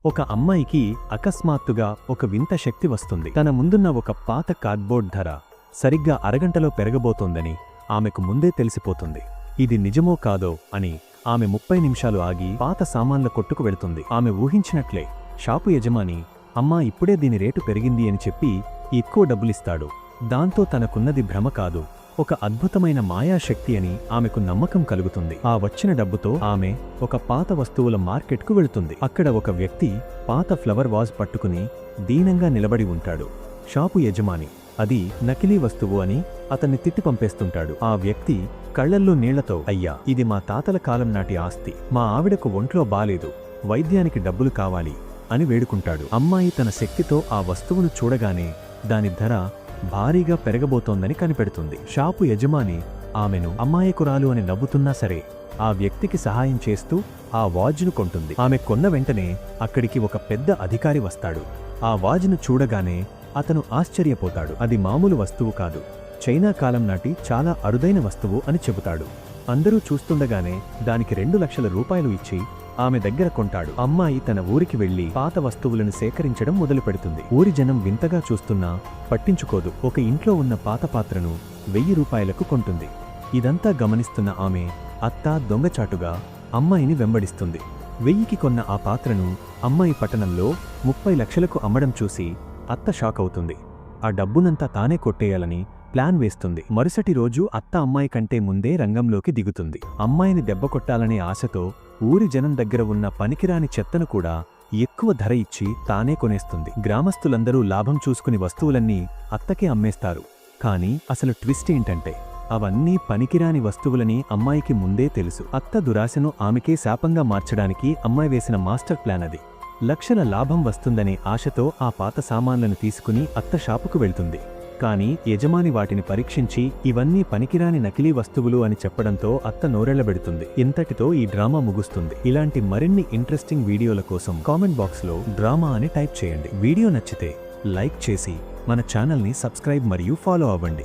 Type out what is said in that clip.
ఒక అమ్మాయికి అకస్మాత్తుగా ఒక వింత శక్తి వస్తుంది. తన ముందున్న ఒక పాత కార్డ్బోర్డ్ ధర సరిగ్గా అరగంటలో పెరగబోతోందని ఆమెకు ముందే తెలిసిపోతుంది. ఇది నిజమో కాదో అని ఆమె 30 నిమిషాలు ఆగి పాత సామాన్ల కొట్టుకు వెళుతుంది. ఆమె ఊహించినట్లే షాపు యజమాని అమ్మా ఇప్పుడే దీని రేటు పెరిగింది అని చెప్పి ఎక్కువ డబ్బులిస్తాడు. దాంతో తనకున్నది భ్రమ కాదు, ఒక అద్భుతమైన మాయాశక్తి అని ఆమెకు నమ్మకం కలుగుతుంది. ఆ వచ్చిన డబ్బుతో ఆమె ఒక పాత వస్తువుల మార్కెట్కు వెళుతుంది. అక్కడ ఒక వ్యక్తి పాత ఫ్లవర్ వాజ్ పట్టుకుని దీనంగా నిలబడి ఉంటాడు. షాపు యజమాని అది నకిలీ వస్తువు అని అతన్ని తిట్టి పంపేస్తుంటాడు. ఆ వ్యక్తి కళ్లల్లో నీళ్లతో అయ్యా, ఇది మా తాతల కాలం నాటి ఆస్తి, మా ఆవిడకు ఒంట్లో బాలేదు, వైద్యానికి డబ్బులు కావాలి అని వేడుకుంటాడు. అమ్మాయి తన శక్తితో ఆ వస్తువును చూడగానే దాని ధర భారీగా పెరగబోతోందని కనిపెడుతుంది. షాపు యజమాని ఆమెను అమ్మాయకురాలు అని నవ్వుతున్నా సరే ఆ వ్యక్తికి సహాయం చేస్తూ ఆ వాజ్ను కొంటుంది. ఆమె కొన్న వెంటనే అక్కడికి ఒక పెద్ద అధికారి వస్తాడు. ఆ వాజ్ను చూడగానే అతను ఆశ్చర్యపోతాడు. అది మామూలు వస్తువు కాదు, చైనా కాలం నాటి చాలా అరుదైన వస్తువు అని చెబుతాడు. అందరూ చూస్తుండగానే దానికి 2 లక్షల రూపాయలు ఇచ్చి ఆమె దగ్గర కొంటాడు. అమ్మాయి తన ఊరికి వెళ్లి పాత వస్తువులను సేకరించడం మొదలుపెడుతుంది. ఊరి జనం వింతగా చూస్తున్నా పట్టించుకోదు. ఒక ఇంట్లో ఉన్న పాత పాత్రను 1000 రూపాయలకు కొంటుంది. ఇదంతా గమనిస్తున్న ఆమె అత్త దొంగచాటుగా అమ్మాయిని వెంబడిస్తుంది. 1000కి కొన్న ఆ పాత్రను అమ్మాయి పట్టణంలో 30 లక్షలకు అమ్మడం చూసి అత్త షాక్ అవుతుంది. ఆ డబ్బునంతా తానే కొట్టేయాలని ప్లాన్ వేస్తుంది. మరుసటి రోజు అత్త అమ్మాయి కంటే ముందే రంగంలోకి దిగుతుంది. అమ్మాయిని దెబ్బకొట్టాలనే ఆశతో ఊరి జనం దగ్గర ఉన్న పనికిరాని చెత్తను కూడా ఎక్కువ ధర ఇచ్చి తానే కొనేస్తుంది. గ్రామస్తులందరూ లాభం చూసుకుని వస్తువులన్నీ అత్తకే అమ్మేస్తారు. కానీ అసలు ట్విస్ట్ ఏంటంటే అవన్నీ పనికిరాని వస్తువులని అమ్మాయికి ముందే తెలుసు. అత్త దురాశను ఆమెకే శాపంగా మార్చడానికి అమ్మాయి వేసిన మాస్టర్ ప్లాన్ అది. లక్షల లాభం వస్తుందనే ఆశతో ఆ పాత సామాన్లను తీసుకుని అత్త షాపుకు వెళ్తుంది. కానీ యజమాని వాటిని పరీక్షించి ఇవన్నీ పనికిరాని నకిలీ వస్తువులు అని చెప్పడంతో అత్త నోరెళ్లబెడుతుంది. ఇంతటితో ఈ డ్రామా ముగుస్తుంది. ఇలాంటి మరిన్ని ఇంట్రెస్టింగ్ వీడియోల కోసం కామెంట్ బాక్స్లో డ్రామా అని టైప్ చేయండి. వీడియో నచ్చితే లైక్ చేసి మన ఛానల్ని సబ్స్క్రైబ్ మరియు ఫాలో అవ్వండి.